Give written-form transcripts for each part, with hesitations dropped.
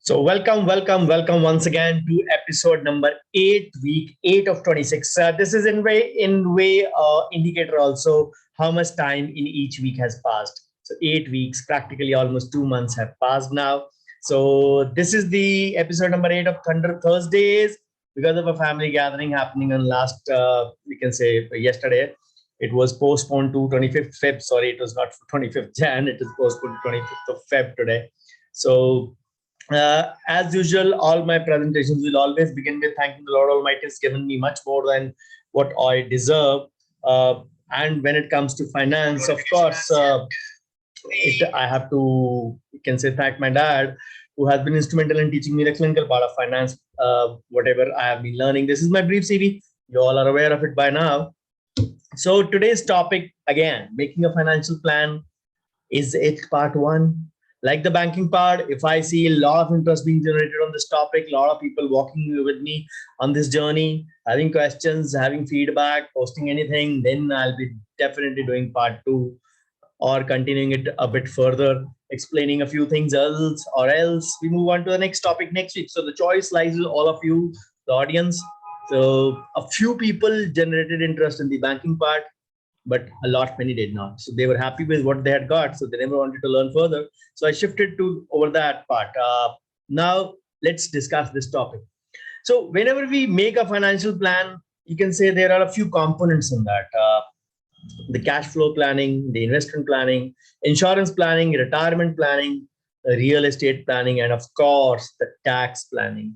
So welcome once again to episode number 8, week 8 of 26. This is in way indicator also how much time in each week has passed. So 8 weeks, practically almost 2 months have passed now. So this is the episode number 8 of Thunder Thursdays because of a family gathering happening on last we can say yesterday. It was postponed to 25th Feb. Sorry, it was not for 25th Jan. It is postponed to 25th of Feb today. So as usual, all my presentations will always begin with thanking the Lord Almighty has given me much more than what I deserve. And when it comes to finance, of course, I have to, you can say, thank my dad, who has been instrumental in teaching me the clinical part of finance, whatever I have been learning. This is my brief CV. You all are aware of it by now. So today's topic, again, making a financial plan, is it part one? Like the banking part, if I see a lot of interest being generated on this topic, a lot of people walking with me on this journey, having questions, having feedback, posting anything, then I'll be definitely doing part two or continuing it a bit further, explaining a few things else, or else we move on to the next topic next week. So the choice lies with all of you, the audience. So a few people generated interest in the banking part, but a lot many did not. So they were happy with what they had got, so they never wanted to learn further. So I shifted to over that part. Now let's discuss this topic. So whenever we make a financial plan, you can say there are a few components in that. The cash flow planning, the investment planning, insurance planning, retirement planning, real estate planning, and of course the tax planning.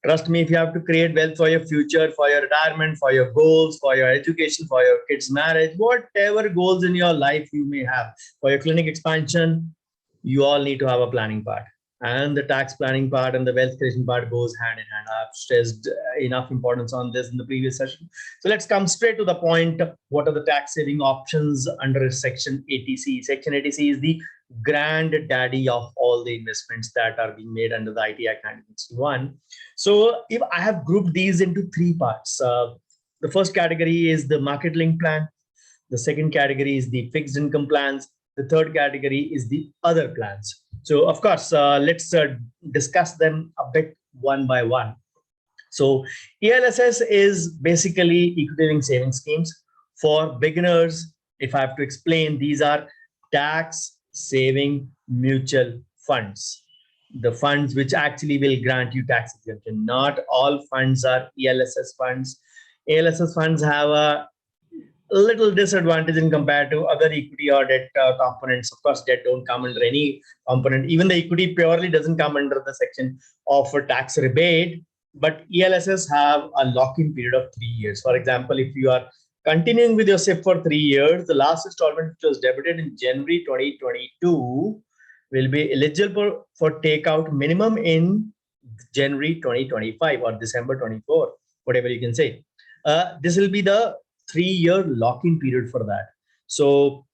Trust me, if you have to create wealth for your future, for your retirement, for your goals, for your education, for your kids' marriage, whatever goals in your life you may have, for your clinic expansion, you all need to have a planning part. And the tax planning part and the wealth creation part goes hand in hand. I've stressed enough importance on this in the previous session. So let's come straight to the point. What are the tax saving options under Section 80C? Section 80C is the granddaddy of all the investments that are being made under the IT Act 1961. So if I have grouped these into three parts, the first category is the market link plan. The second category is the fixed income plans. The third category is the other plans. So of course, let's discuss them a bit one by one. So ELSS is basically equity linked saving schemes. For beginners, if I have to explain, these are tax saving mutual funds. The funds which actually will grant you tax exemption. Not all funds are ELSS funds. ELSS funds have a little disadvantage in compared to other equity or debt components. Of course, debt don't come under any component. Even the equity purely doesn't come under the section of a tax rebate. But ELSS have a lock-in period of 3 years. For example, if you are continuing with your SIP for 3 years, the last installment, which was debited in January 2022, will be eligible for takeout minimum in January 2025 or December 24, whatever you can say. This will be the 3-year lock-in period for that. So,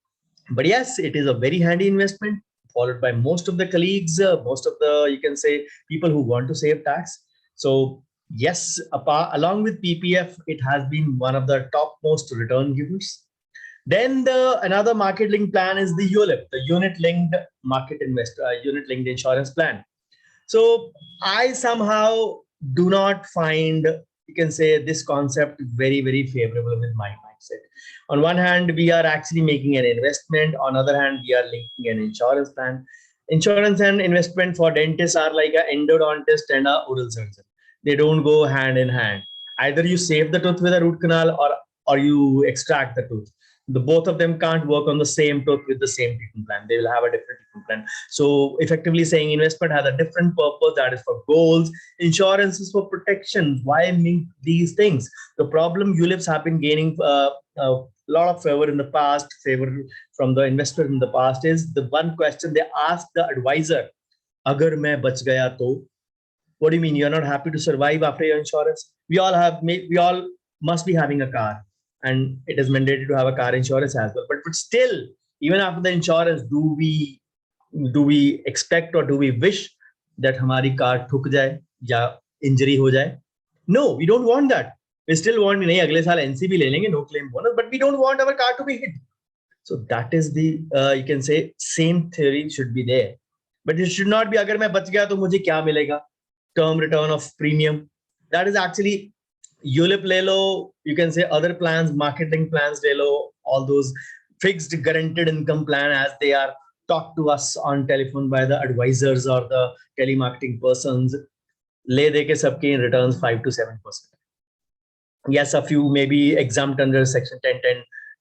but yes, it is a very handy investment followed by most of the colleagues, most of the, you can say, people who want to save tax. So yes, along with PPF, it has been one of the topmost return givers. Then another market linked plan is the ULIP, the unit linked unit linked insurance plan. So I somehow do not find, you can say, this concept very favorable with my mindset. On one hand, we are actually making an investment. On other hand, we are linking an insurance plan. Insurance and investment for dentists are like an endodontist and a oral surgeon. They don't go hand in hand. Either you save the tooth with a root canal or you extract the tooth. The both of them can't work on the same tooth with the same treatment plan. They will have a different treatment plan. So effectively saying investment has a different purpose, that is for goals. Insurance is for protection. Why link these things? The problem ULIPs have been gaining a lot of favor in the past, favor from the investors in the past, is the one question they ask the advisor: "Agar main bach gaya to?" What do you mean? You're not happy to survive after your insurance? We all must be having a car, and it is mandated to have a car insurance as well. But still, even after the insurance, do we expect or do we wish that हमारी car ठुक जाए या injury हो जाए? No, we don't want that. We still want, नहीं अगले साल NCB ले लेंगे, no claim bonus, but we don't want our car to be hit. So that is the you can say same theory should be there. But it should not be अगर मैं बच गया तो मुझे क्या मिलेगा? Term return of premium. That is actually ULIP ले लो, you can say other plans, marketing plans ले लो, all those fixed guaranteed income plan as they are talked to us on telephone by the advisors or the telemarketing persons. ले दे के सबके returns 5 to 7%. Yes, a few may be exempt under section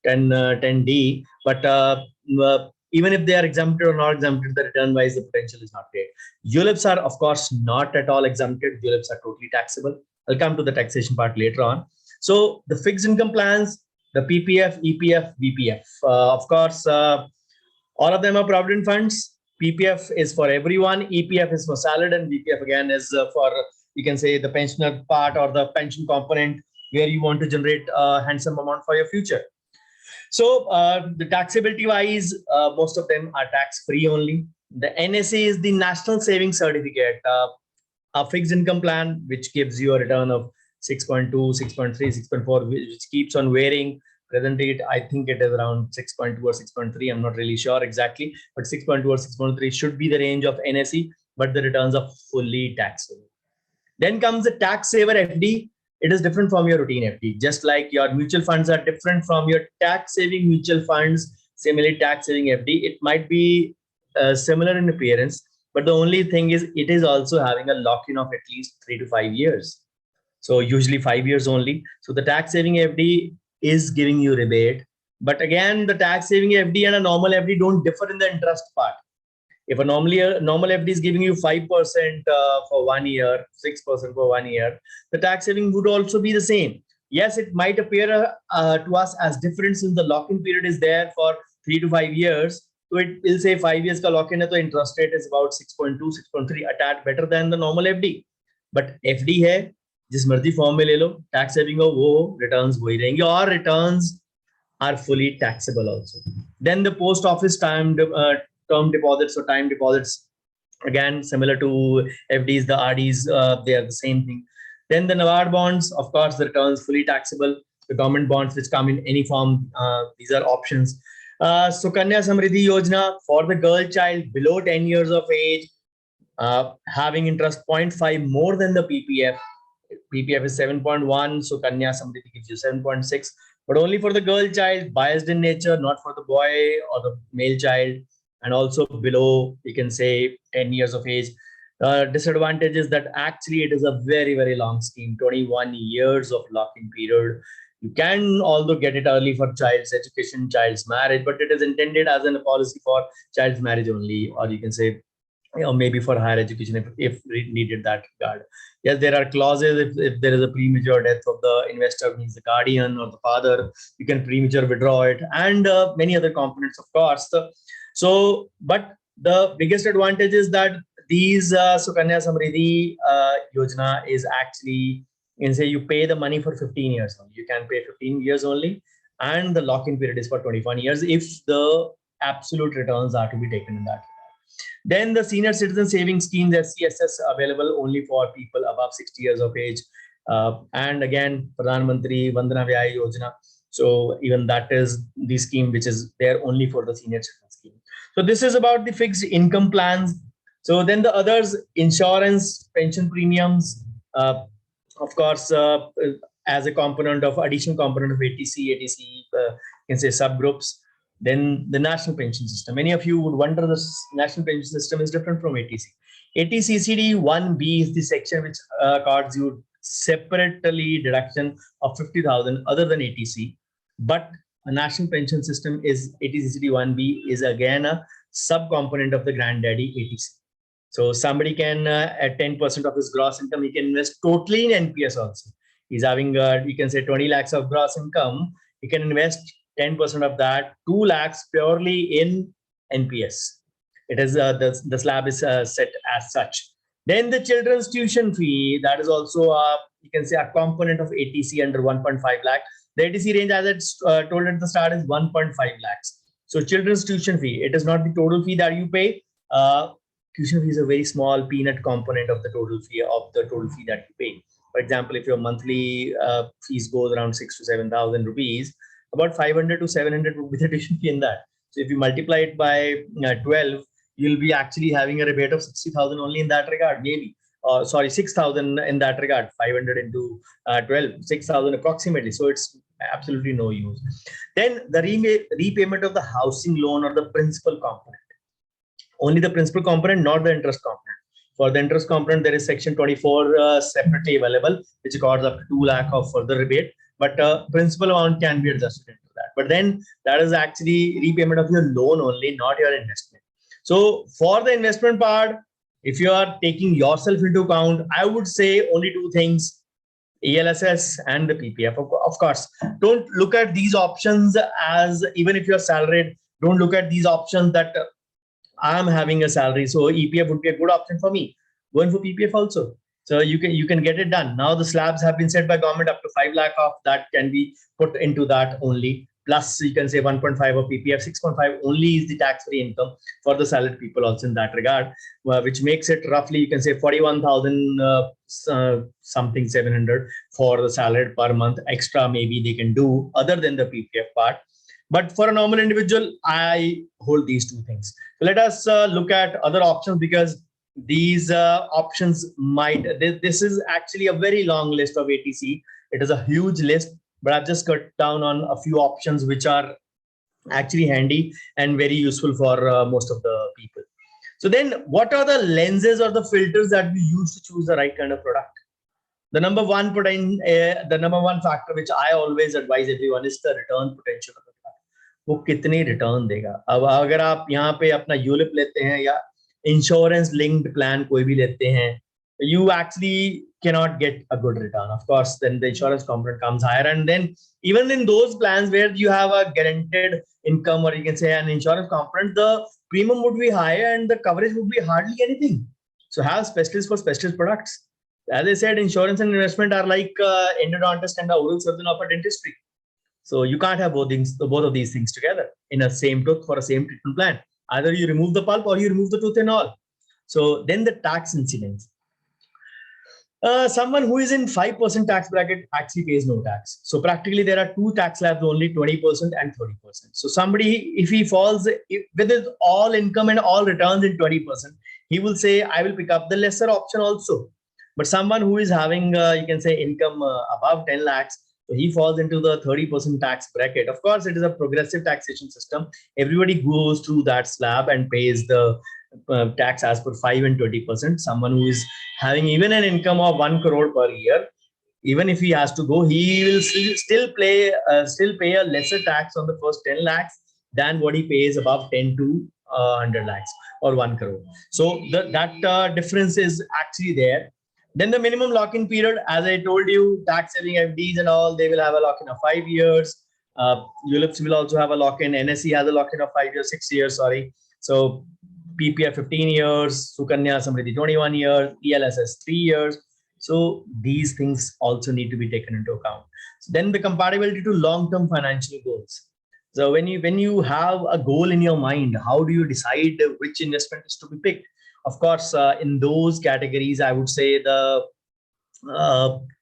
10D, but even if they are exempted or not exempted, the return wise, the potential is not great. ULIPs are, of course, not at all exempted. ULIPs are totally taxable. I'll come to the taxation part later on. So the fixed income plans, the PPF, EPF, VPF, of course, all of them are provident funds. PPF is for everyone. EPF is for salaried, and VPF again is for, you can say, the pensioner part or the pension component where you want to generate a handsome amount for your future. So the taxability wise, most of them are tax free only. The NSA is the National Savings Certificate, a fixed income plan which gives you a return of 6.2, 6.3, 6.4, which keeps on varying. Presently, I think it is around 6.2 or 6.3. I'm not really sure exactly, but 6.2 or 6.3 should be the range of NSE, but the returns are fully taxable. Then comes the tax saver FD. It is different from your routine FD. Just like your mutual funds are different from your tax saving mutual funds, similarly tax saving FD, it might be similar in appearance, but the only thing is it is also having a lock-in of at least 3 to 5 years. So usually 5 years only. So the tax saving FD is giving you rebate. But again, the tax saving FD and a normal FD don't differ in the interest part. If a normal FD is giving you 5% for 1 year, 6% for 1 year, the tax saving would also be the same. Yes, it might appear to us as different since the lock-in period is there for 3 to 5 years. So it will say 5 years ka lock-in hai, so interest rate is about 6.2, 6.3, a tad better than the normal FD. But FD hai, जिस मर्जी form में ले लो, tax saving हो वो returns वही रहेंगे और returns are fully taxable also. Then the post office term deposits or time deposits, again similar to FDs, the RDs, they are the same thing. Then the NABARD bonds, of course, the returns fully taxable. The government bonds which come in any form, these are options. Sukanya Samriddhi Yojana for the girl child below 10 years of age, having interest 0.5 more than the PPF. PPF is 7.1, so Kanya Samriddhi gives you 7.6, but only for the girl child, biased in nature, not for the boy or the male child, and also below, you can say 10 years of age. Disadvantage is that actually it is a very, very long scheme, 21 years of lock-in period. You can although get it early for child's education, child's marriage, but it is intended as a policy for child's marriage only, or you can say, or maybe for higher education if needed that regard. Yes, there are clauses if there is a premature death of the investor, means the guardian or the father, you can premature withdraw it, and many other components, of course. So, but the biggest advantage is that these Sukanya Samriddhi Yojana is actually, you can say you pay the money for 15 years only. You can pay 15 years only, and the lock-in period is for 21 years if the absolute returns are to be taken in that. Then the senior citizen savings scheme, the CSS, available only for people above 60 years of age. And again, Pradhan Mantri Vandana Vyaya Yojana. So even that is the scheme which is there only for the senior citizen scheme. So this is about the fixed income plans. So then the others, insurance, pension premiums, of course, as a component of additional component of ATC, you can say subgroups. Then the national pension system. Many of you would wonder the national pension system is different from ATC. ATCCD 1B is the section which accords you separately deduction of 50,000 other than ATC. But a national pension system is ATCCD 1B is again a sub-component of the granddaddy ATC. So somebody can, at 10% of his gross income, he can invest totally in NPS also. He's having, you can say 20 lakhs of gross income. He can invest 10% of that, 2 lakhs purely in NPS. It is the slab is set as such. Then the children's tuition fee, that is also you can say a component of ATC under 1.5 lakh. The ATC range, as it's told at the start, is 1.5 lakhs. So children's tuition fee, it is not the total fee that you pay. Tuition fee is a very small peanut component of the total fee that you pay. For example, if your monthly fees goes around 6 to 7,000 rupees, about 500 to 700 would be the tuition fee in that. So if you multiply it by 12, you'll be actually having a rebate of 60,000 only in that regard, maybe. Sorry, 6,000 in that regard, 500 into 12, 6,000 approximately. So it's absolutely no use. Then the repayment of the housing loan or the principal component. Only the principal component, not the interest component. For the interest component, there is section 24 separately available, which calls up to 2 lakh of further rebate. But principal amount can be adjusted into that. But then that is actually repayment of your loan only, not your investment. So for the investment part, if you are taking yourself into account, I would say only two things: ELSS and the PPF. Of course, don't look at these options as, even if you're salaried, don't look at these options that I'm having a salary, so EPF would be a good option for me. Going for PPF also. So you can get it done. Now the slabs have been set by government up to 5 lakh of that can be put into that only. Plus you can say 1.5 of PPF, 6.5 only is the tax-free income for the salaried people also in that regard, which makes it roughly, you can say 41,000 something 700 for the salaried per month. Extra maybe they can do other than the PPF part. But for a normal individual, I hold these two things. So let us look at other options, because these options might, this is actually a very long list of ATC. It is a huge list, but I've just cut down on a few options which are actually handy and very useful for most of the people. So then what are the lenses or the filters that we use to choose the right kind of product? The number one factor which I always advise everyone is the return potential of the product. वो कितनी return देगा. अब अगर आप यहाँ पे अपना ULIP लेते हैं या इंश्योरेंस लिंक्ड प्लान कोई भी लेते हैं, you actually cannot get a good return. Of course, then the insurance component comes higher, and then even in those plans where you have a guaranteed income, or you can say an insurance component, the premium would be higher and the coverage would be hardly anything. So have specialists for specialist products. As I said, insurance and investment are like endodontist and the oral surgeon of a dentistry. So you can't have both of these things together in a same tooth for a same treatment plan. Either you remove the pulp or you remove the tooth and all. So then the tax incidence. Someone who is in 5% tax bracket actually pays no tax. So practically there are two tax slabs only, 20% and 30%. So somebody, if he falls with his all income and all returns in 20%, he will say, I will pick up the lesser option also. But someone who is having, you can say, income above 10 lakhs, so he falls into the 30% tax bracket. Of course, it is a progressive taxation system. Everybody goes through that slab and pays the tax as per 5 and 20%. Someone who is having even an income of 1 crore per year, even if he has to go, he will still pay a lesser tax on the first 10 lakhs than what he pays above 10 to 100 lakhs or 1 crore. So that difference is actually there. Then the minimum lock-in period, as I told you, tax saving FDs and all, they will have a lock-in of 5 years. ULIPs will also have a lock-in. NSE has a lock-in of 5 years, 6 years, sorry. So PPF 15 years, Sukanya Samriddhi 21 years, ELSS 3 years. So these things also need to be taken into account. So then the compatibility to long-term financial goals. So when you have a goal in your mind, how do you decide which investment is to be picked? Of course, in those categories, I would say the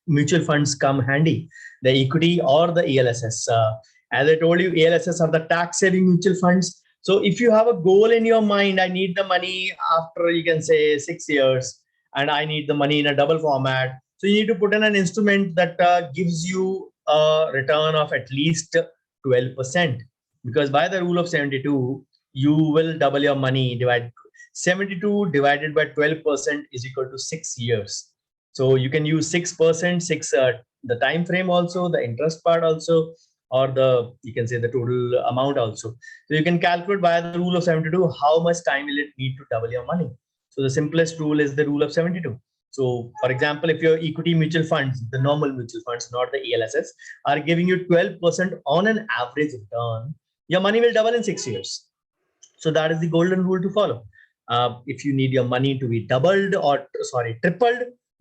mutual funds come handy, the equity or the ELSS. As I told you, ELSS are the tax-saving mutual funds. So if you have a goal in your mind, I need the money after, you can say, 6 years, and I need the money in a double format. So you need to put in an instrument that gives you a return of at least 12%. Because by the rule of 72, you will double your money. 72 divided by 12% is equal to 6 years. So you can use 6%, the time frame also, the interest part also, or you can say the total amount also. So you can calculate by the rule of 72 how much time will it need to double your money. So the simplest rule is the rule of 72. So for example, if your equity mutual funds, the normal mutual funds, not the ELSS, are giving you 12% on an average return, your money will double in 6 years. So that is the golden rule to follow. If you need your money to be tripled,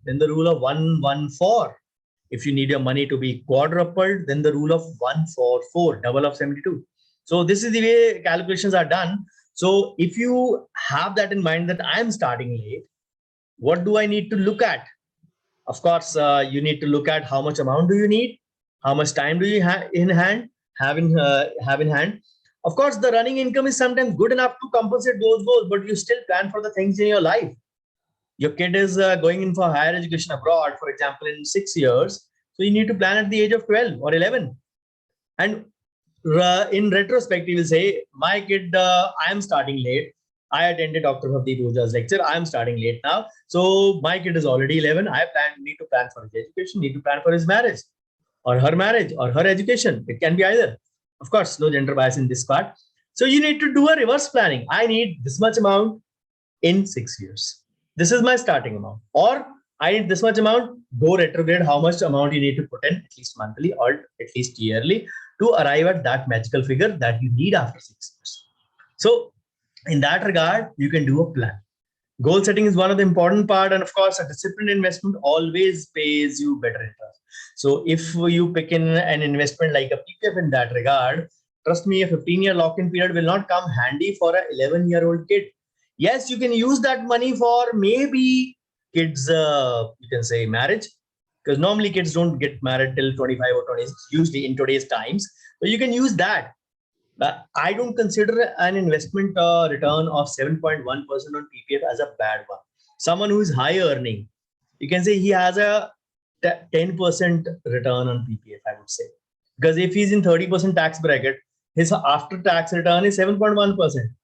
then the rule of 114. If you need your money to be quadrupled, then the rule of 144, double of 72. So this is the way calculations are done. So if you have that in mind that I am starting late, what do I need to look at? Of course, you need to look at how much amount do you need, how much time do you have in hand, Of course, the running income is sometimes good enough to compensate those goals, but you still plan for the things in your life. Your kid is going in for higher education abroad, for example, in 6 years. So you need to plan at the age of 12 or 11. And in retrospect, you will say, my kid, I am starting late. I attended Dr. Bhavdeep Oja's lecture. I am starting late now. So my kid is already 11. Need to plan for his education, need to plan for his marriage or her education. It can be either. Of course, no gender bias in this part. So you need to do a reverse planning. I need this much amount in 6 years. This is my starting amount. Or I need this much amount, go retrograde how much amount you need to put in, at least monthly or at least yearly, to arrive at that magical figure that you need after 6 years. So in that regard, you can do a plan. Goal setting is one of the important part, and of course, a disciplined investment always pays you better interest. So if you pick in an investment like a PPF in that regard, trust me, a 15-year lock-in period will not come handy for an 11-year-old kid. Yes, you can use that money for maybe kids, you can say marriage, because normally kids don't get married till 25 or 26, usually in today's times. But you can use that. I don't consider an investment return of 7.1% on PPF as a bad one. Someone who is high earning, you can say he has a 10% return on PPF, I would say. Because if he's in 30% tax bracket, his after tax return is 7.1%.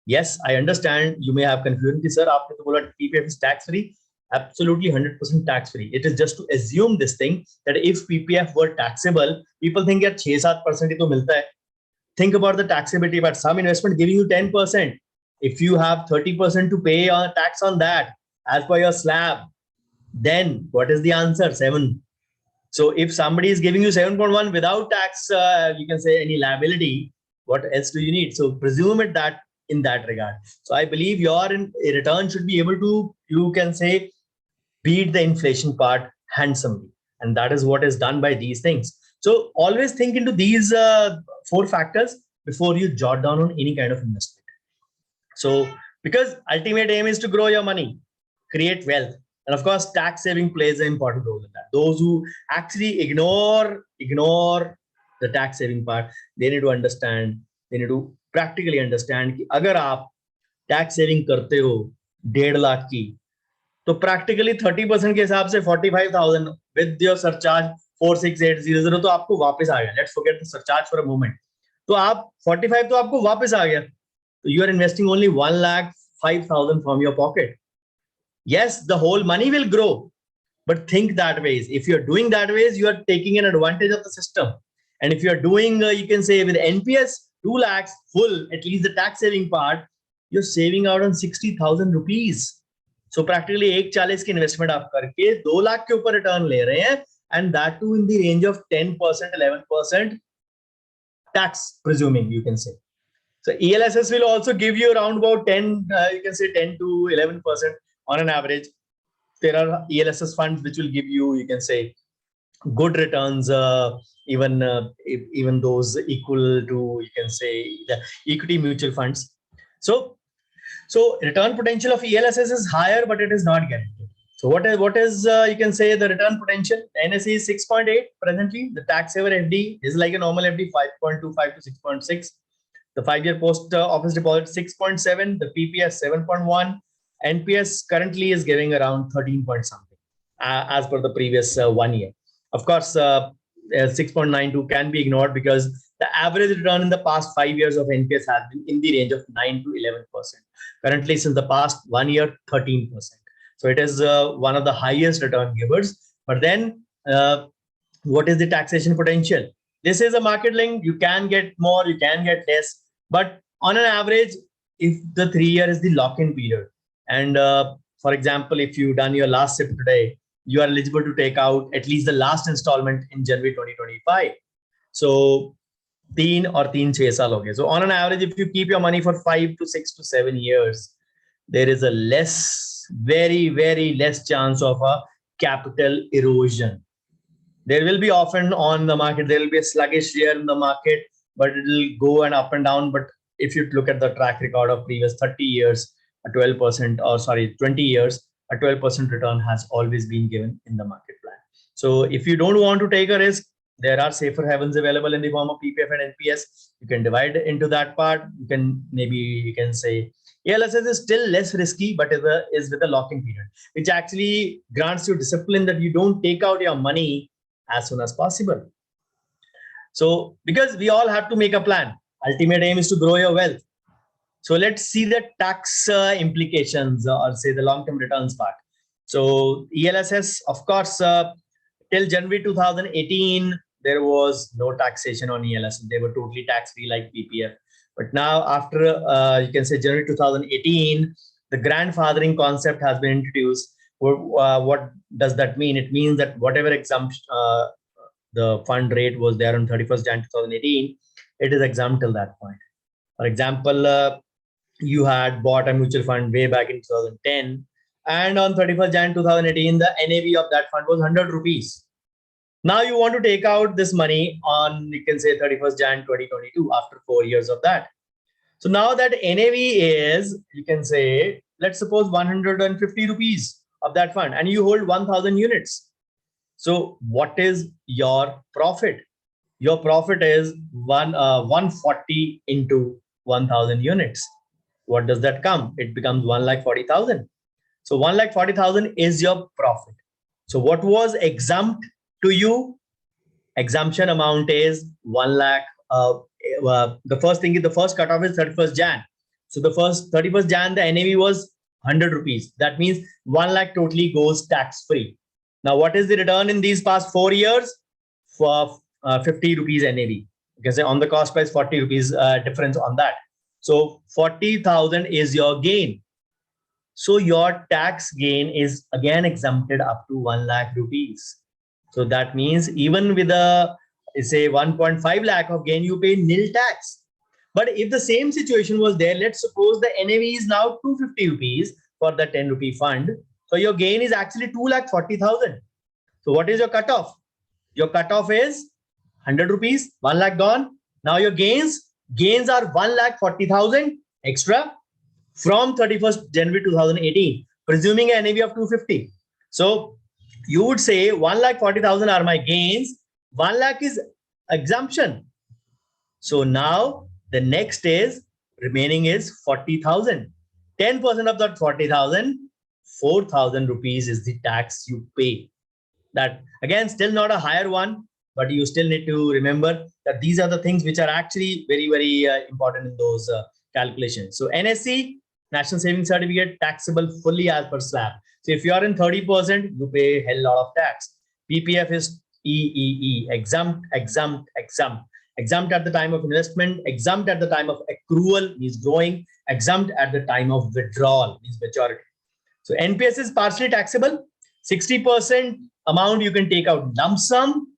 Yes, I understand you may have confusion. Sir, आपने तो बोला PPF is tax free. Absolutely 100% tax free. It is just to assume this thing that if PPF were taxable, people think यार 6-7% ही तो मिलता है. Think about the taxability, but some investment giving you 10%. If you have 30% to pay on tax on that, as per your slab, then what is the answer? 7. So if somebody is giving you 7.1 without tax, you can say any liability, what else do you need? So presume it that in that regard. So I believe your return should be able to, you can say, beat the inflation part handsomely. And that is what is done by these things. So always think into these 4 factors before you jot down on any kind of investment. So because ultimate aim is to grow your money, create wealth. And of course, tax saving plays an important role in that. Those who actually ignore the tax saving part, they need to understand, they need to practically understand कि अगर आप tax saving करते हो 1.5 लाख की, तो practically 30% के हिसाब से 45,000 with your surcharge 46800 तो आपको वापस आ गया. Let's forget the surcharge for a moment. तो आप 45 तो आपको वापस आ गया. So you are investing only 1,05,000 from your pocket. Yes, the whole money will grow, but think that ways. If you're doing that ways, you are taking an advantage of the system. And if you're doing, you can say with NPS 2 lakhs full, at least the tax saving part, you're saving out on 60,000 rupees. So practically 140 की investment आप करके 2 लाख के ऊपर return ले रहे हैं, and that too in the range of 10%, 11% tax, presuming you can say. So ELSS will also give you around about 10, you can say 10 to 11% on an average. There are ELSS funds which will give you, you can say, good returns, even those equal to, you can say, the equity mutual funds. So return potential of ELSS is higher, but it is not guaranteed. So what is you can say the return potential? NSE is 6.8 presently. The tax saver FD is like a normal FD, 5.25 to 6.6. The 5-year post office deposit 6.7. The PPS 7.1. NPS currently is giving around 13 point something as per the previous 1 year. Of course, 6.92 can be ignored because the average return in the past 5 years of NPS has been in the range of 9 to 11%. Currently, since the past 1 year, 13%. So it is one of the highest return givers. But then, what is the taxation potential? This is a market link. You can get more, you can get less. But on an average, if the 3 year is the lock-in period, and for example, if you've done your last SIP today, you are eligible to take out at least the last installment in January 2025. So 3 or 3-6 saal ho gaye. So on an average, if you keep your money for 5 to 6 to 7 years, there is a very, very less chance of a capital erosion. There will be often on the market, there will be a sluggish year in the market, but it will go and up and down. But if you look at the track record of previous 30 years, a 12%, or sorry, 20 years, a 12% return has always been given in the market plan. So if you don't want to take a risk, There are safer havens available in the form of PPF and NPS. You can divide into that part. You can maybe you can say ALSS is still less risky, but is with a locking period, which actually grants you discipline that you don't take out your money as soon as possible. So because we all have to make a plan, ultimate aim is to grow your wealth. So let's see the tax implications or say the long-term returns part. So ELSS, of course, till January 2018, there was no taxation on ELSS. They were totally tax-free like PPF. But now after, you can say January 2018, the grandfathering concept has been introduced. What does that mean? It means that whatever exemption, the fund rate was there on 31st Jan 2018, it is exempt till that point. For example, you had bought a mutual fund way back in 2010, and on 31st Jan 2018, the NAV of that fund was 100 rupees. Now you want to take out this money on, you can say 31st Jan 2022 after 4 years of that. So now that NAV is, you can say, let's suppose 150 rupees of that fund, and you hold 1000 units. So what is your profit? Your profit is 140 into 1000 units. What does that come? It becomes 1,40,000. So 1,40,000 is your profit. So what was exempt to you? Exemption amount is 1 lakh. The first thing is the first cutoff is 31st Jan. So the first 31st Jan, the NAV was 100 rupees. That means 1 lakh totally goes tax free. Now, what is the return in these past 4 years? For 50 rupees NAV. Because on the cost price, 40 rupees difference on that. So 40,000 is your gain. So your tax gain is again exempted up to 1 lakh rupees. So that means even with a say 1.5 lakh of gain, you pay nil tax. But if the same situation was there, let's suppose the NAV is now 250 rupees for the 10 rupee fund. So your gain is actually 2,40,000. So what is your cutoff? Your cutoff is 100 rupees, 1 lakh gone. Now your gains are 1,40,000 extra from 31st January 2018, presuming an NAV of 250. So you would say 1,40,000 are my gains, 1 lakh is exemption. So now the next is remaining is 40,000. 10% of that 40,000, 4,000 rupees is the tax you pay. That again, still not a higher one, but you still need to remember that these are the things which are actually very, very important in those calculations. So NSC, National Savings Certificate, taxable fully as per slab. So if you are in 30%, you pay a hell lot of tax. PPF is EEE, exempt, exempt, exempt. Exempt at the time of investment, exempt at the time of accrual, means growing, exempt at the time of withdrawal, means maturity. So NPS is partially taxable. 60% amount you can take out lump sum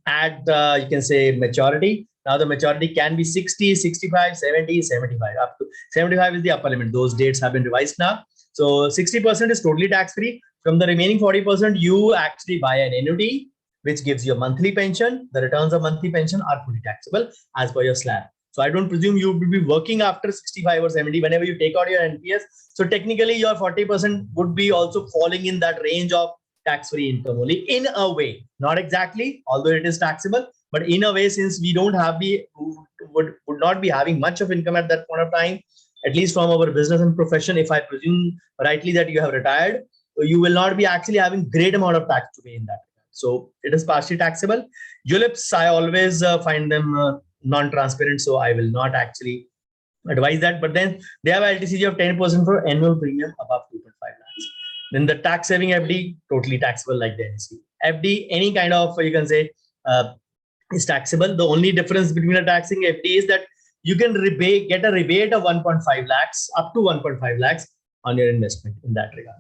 at you can say maturity. Now the maturity can be 60, 65, 70, 75. Up to 75 is the upper limit. Those dates have been revised now. So 60% is totally tax free. From the remaining 40%, you actually buy an annuity, which gives you a monthly pension. The returns of monthly pension are fully taxable as per your slab. So I don't presume you will be working after 65 or 70 whenever you take out your NPS. So technically your 40% would be also falling in that range of tax-free income only in a way, not exactly, although it is taxable, but in a way, since we don't have would not be having much of income at that point of time, at least from our business and profession, if I presume rightly that you have retired, you will not be actually having great amount of tax to pay in that. So it is partially taxable. ULIPs, I always find them non-transparent, so I will not actually advise that. But then they have a LTCG of 10% for annual premium above 2.5 lakhs. Then the tax saving FD, totally taxable like the NC. FD, any kind of, you can say, is taxable. The only difference between a taxing FD is that you can get a rebate of 1.5 lakhs up to 1.5 lakhs on your investment in that regard.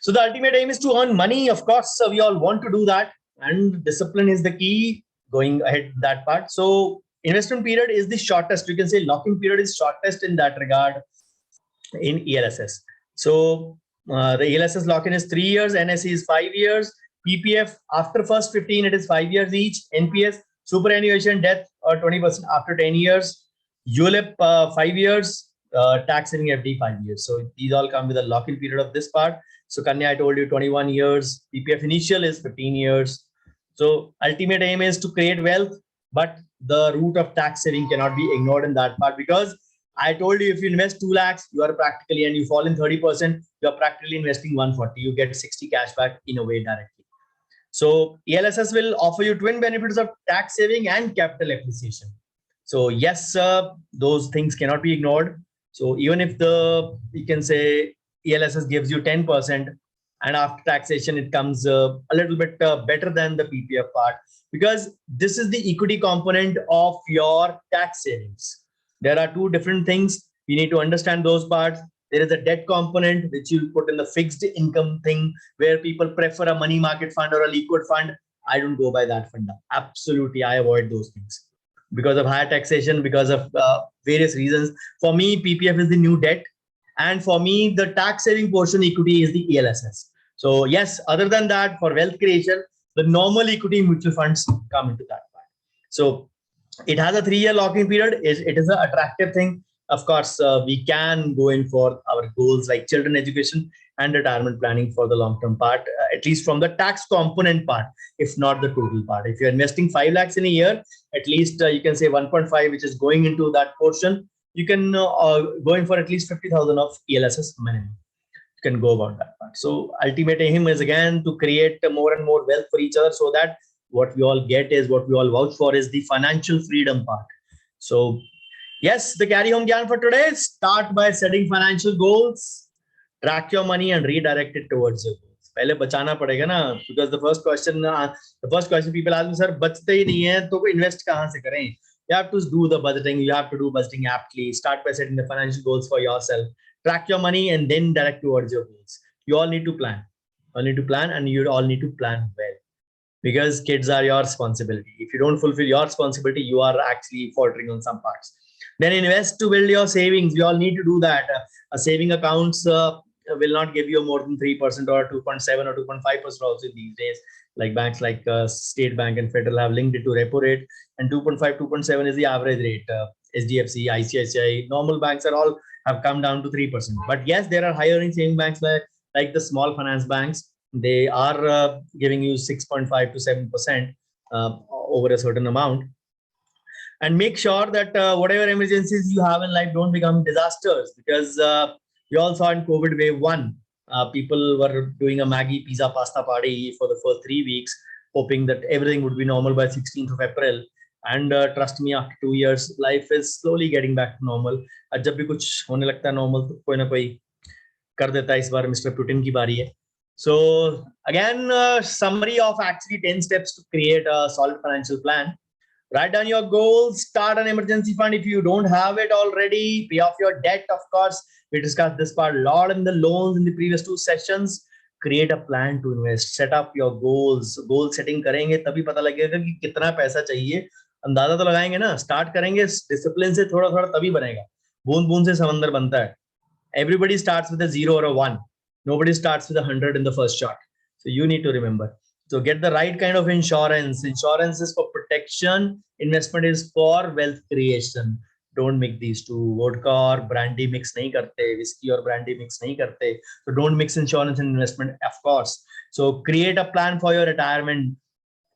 So the ultimate aim is to earn money. Of course, we all want to do that, and discipline is the key going ahead that part. So investment period is the shortest. You can say locking period is shortest in that regard in ELSS. So the ELSS lock-in is 3 years, NSE is 5 years, PPF after first 15 it is 5 years each, NPS superannuation death or 20% after 10 years, ULIP 5 years, tax saving FD 5 years. So these all come with a lock-in period of this part. So Kanya, I told you 21 years, PPF initial is 15 years, So ultimate aim is to create wealth, but the root of tax saving cannot be ignored in that part, because I told you, if you invest 2 lakhs, you are practically, and you fall in 30%, you are practically investing 140. You get 60 cash back in a way directly. So ELSS will offer you twin benefits of tax saving and capital appreciation. So yes, those things cannot be ignored. So even if you can say ELSS gives you 10%, and after taxation it comes a little bit better than the PPF part, because this is the equity component of your tax savings. There are two different things. We need to understand those parts. There is a debt component which you put in the fixed income thing, where people prefer a money market fund or a liquid fund. I don't go by that funda. Absolutely, I avoid those things because of higher taxation, because of various reasons. For me, PPF is the new debt, and for me, the tax saving portion equity is the ELSS. So yes, other than that, for wealth creation, the normal equity mutual funds come into that part. So it has a 3-year locking period. It is an attractive thing. Of course, we can go in for our goals like children education and retirement planning for the long term part, at least from the tax component part, if not the total part. If you're investing 5 lakhs in a year, at least you can say 1.5, which is going into that portion. You can go in for at least 50,000 of ELSS minimum. You can go about that part. So ultimate aim is again to create more and more wealth for each other, so that what we all get is, what we all vouch for is the financial freedom part. So yes, the carry home gyan for today: start by setting financial goals, track your money and redirect it towards your goals. पहले बचाना पड़ेगा ना, because the first question people ask me, sir, बचते ही नहीं है तो invest कहाँ से करें? You have to do the budgeting. You have to do budgeting aptly. Start by setting the financial goals for yourself. Track your money and then direct towards your goals. You all need to plan. You all need to plan, and you all need to plan well, because kids are your responsibility. If you don't fulfill your responsibility, you are actually faltering on some parts. Then invest to build your savings. We all need to do that. A saving accounts will not give you more than 3% or 2.7 or 2.5% also these days. Like banks like State Bank and Federal have linked it to repo rate, and 2.5, 2.7 is the average rate. SDFC, ICICI, normal banks are all have come down to 3%. But yes, there are higher in saving banks like the small finance banks. They are giving you 6.5 to 7% over a certain amount. And make sure that whatever emergencies you have in life don't become disasters, because we all saw in COVID wave 1, people were doing a Maggie pizza pasta party for the first 3 weeks, hoping that everything would be normal by 16th of April. And trust me, after 2 years, life is slowly getting back to normal. जब भी कुछ होने लगता है normal, तो कोई ना कोई कर देता है. इस बार मिस्टर पुटिन की बारी है. So again, summary of actually 10 steps to create a solid financial plan. Write down your goals, start an emergency fund if you don't have it already, pay off your debt, of course. We discussed this part a lot in the loans in the previous 2 sessions. Create a plan to invest, set up your goals. Goal setting करेंगे तभी पता लगेगा कि कितना पैसा चाहिए. अंदाजा तो लगाएंगे ना, स्टार्ट करेंगे डिसिप्लिन से, थोड़ा थोड़ा तभी बनेगा. बूंद बूंद से समंदर बनता है. Everybody starts with a 0 or a 1. Nobody starts with 100 in the first shot. So you need to remember. So get the right kind of insurance. Insurance is for protection. Investment is for wealth creation. Don't make these two. Vodka or brandy mix nahi karte. Whiskey or brandy mix nahi karte. So don't mix insurance and investment, of course. So create a plan for your retirement.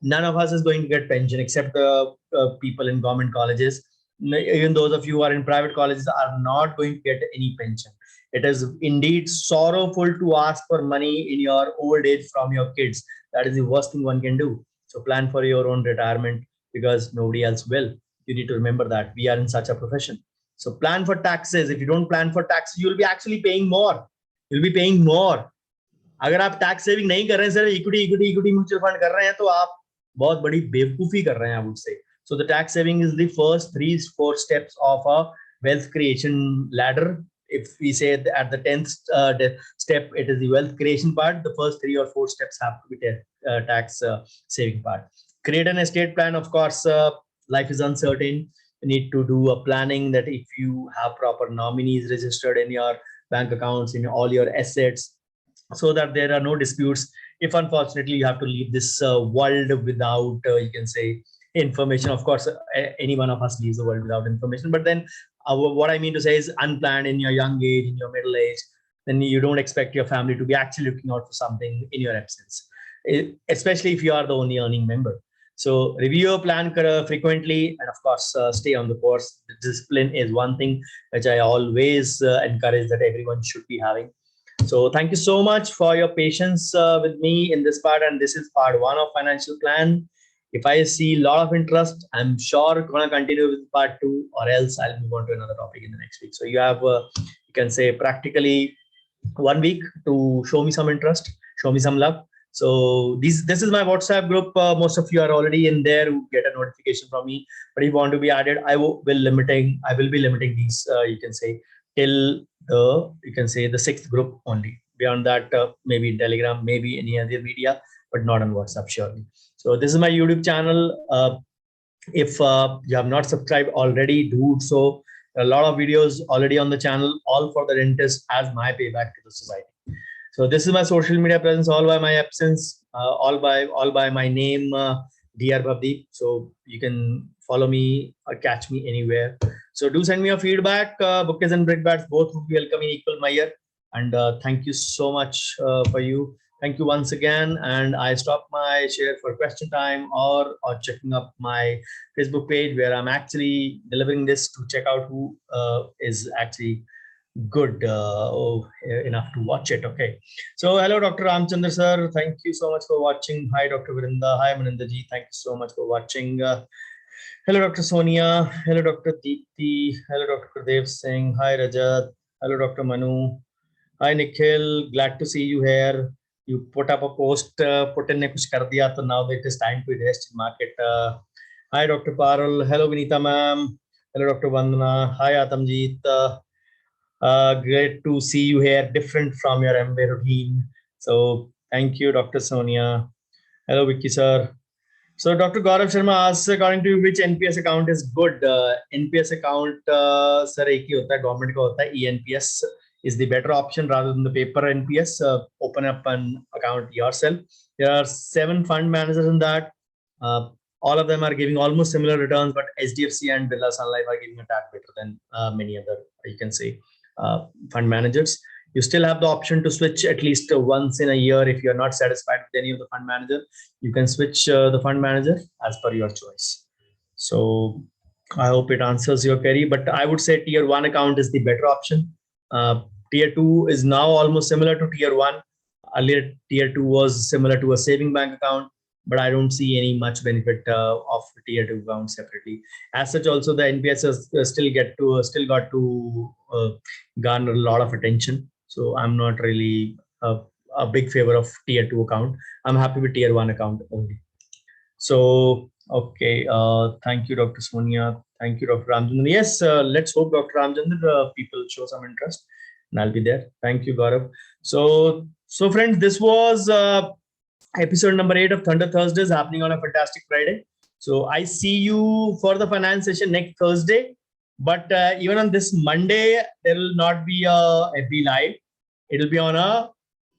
None of us is going to get pension except the people in government colleges. Even those of you who are in private colleges are not going to get any pension. It is indeed sorrowful to ask for money in your old age from your kids. That is the worst thing one can do. So plan for your own retirement, because nobody else will. You need to remember that we are in such a profession. So plan for taxes. If you don't plan for taxes, you'll be actually paying more. You'll be paying more. अगर आप tax saving नहीं कर रहे हैं, सिर्फ equity mutual fund कर रहे हैं, तो आप बहुत बड़ी बेवकूफी कर रहे हैं, I would say. So the tax saving is the first 3-4 steps of a wealth creation ladder. If we say at the 10th step, it is the wealth creation part. The first 3 or 4 steps have to be tax saving part. Create an estate plan. Of course, life is uncertain. You need to do a planning that if you have proper nominees registered in your bank accounts, in all your assets, so that there are no disputes. If unfortunately you have to leave this world without, you can say, information. Of course, any one of us leaves the world without information. But then what I mean to say is unplanned in your young age, in your middle age, then you don't expect your family to be actually looking out for something in your absence. especially if you are the only earning member. So review your plan frequently, and of course, stay on the course. Discipline is one thing which I always encourage that everyone should be having. So thank you so much for your patience with me in this part, and this is part one of financial plan. If I see a lot of interest, I'm sure gonna continue with part two, or else I'll move on to another topic in the next week. So you have, you can say, practically 1 week to show me some interest, show me some love. So this is my WhatsApp group. Most of you are already in there who get a notification from me. But if you want to be added, I will be limiting these. You can say till the sixth group only. Beyond that, maybe in Telegram, maybe any other media, but not on WhatsApp surely. So this is my YouTube channel. If you have not subscribed already, do so. A lot of videos already on the channel, all for the dentist as my payback to the society. So this is my social media presence, all by my absence, all by my name, Dr. Bhavdeep. So you can follow me or catch me anywhere. So do send me your feedback. Bouquets and brickbats both would be welcome in equal measure. And thank you so much for you. Thank you once again. And I stop my share for question time or checking up my Facebook page where I'm actually delivering this to check out who is actually good enough to watch it. Okay. So hello, Dr. Ramchandra sir. Thank you so much for watching. Hi, Dr. Virinda. Hi, Maninda ji. Thank you so much for watching. Hello, Dr. Sonia. Hello, Dr. Deepthi. Hello, Dr. Dev Singh. Hi, Rajat. Hello, Dr. Manu. Hi, Nikhil. Glad to see you here. You put up a post, put in kuch kar diya, so now it is time to invest in market. Hi, Dr. Parul. Hello, Vinita ma'am. Hello, Dr. Vandana. Hi, Atamjeet. Great to see you here, different from your MBA routine. So thank you, Dr. Sonia. Hello, Vicky sir. So Dr. Gaurav Sharma asks, according to you, which NPS account is good? NPS account, sir, एक ही होता है, government का होता है. ENPS is the better option rather than the paper NPS. Open up an account yourself. There are 7 fund managers in that. All of them are giving almost similar returns, but HDFC and Birla Sun Life are giving a tad better than many other, you can say, fund managers. You still have the option to switch at least once in a year. If you're not satisfied with any of the fund manager, you can switch the fund manager as per your choice. So I hope it answers your query, but I would say tier 1 account is the better option. Tier 2 is now almost similar to tier 1. Earlier, tier 2 was similar to a saving bank account, but I don't see any much benefit of tier 2 account separately. As such, also the NPS still got to garner a lot of attention. So I'm not really a big favor of tier 2 account. I'm happy with tier 1 account only. So, okay. Thank you, Dr. Sonia. Thank you, Dr. Ramchandra. Yes, let's hope, Dr. Ramchandra, people show some interest and I'll be there. Thank you, Gaurav. So friends, this was episode number 8 of Thunder Thursdays happening on a fantastic Friday. So I see you for the finance session next Thursday. But even on this Monday, there will not be a FB Live. It will be on a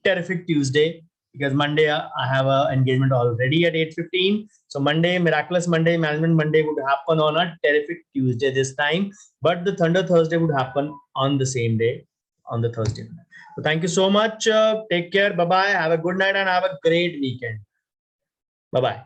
terrific Tuesday because Monday I have an engagement already at 8:15. So Monday, Miraculous Monday, Management Monday would happen on a terrific Tuesday this time. But the Thunder Thursday would happen on the same day, on the Thursday. So thank you so much. Take care. Bye-bye. Have a good night and have a great weekend. Bye-bye.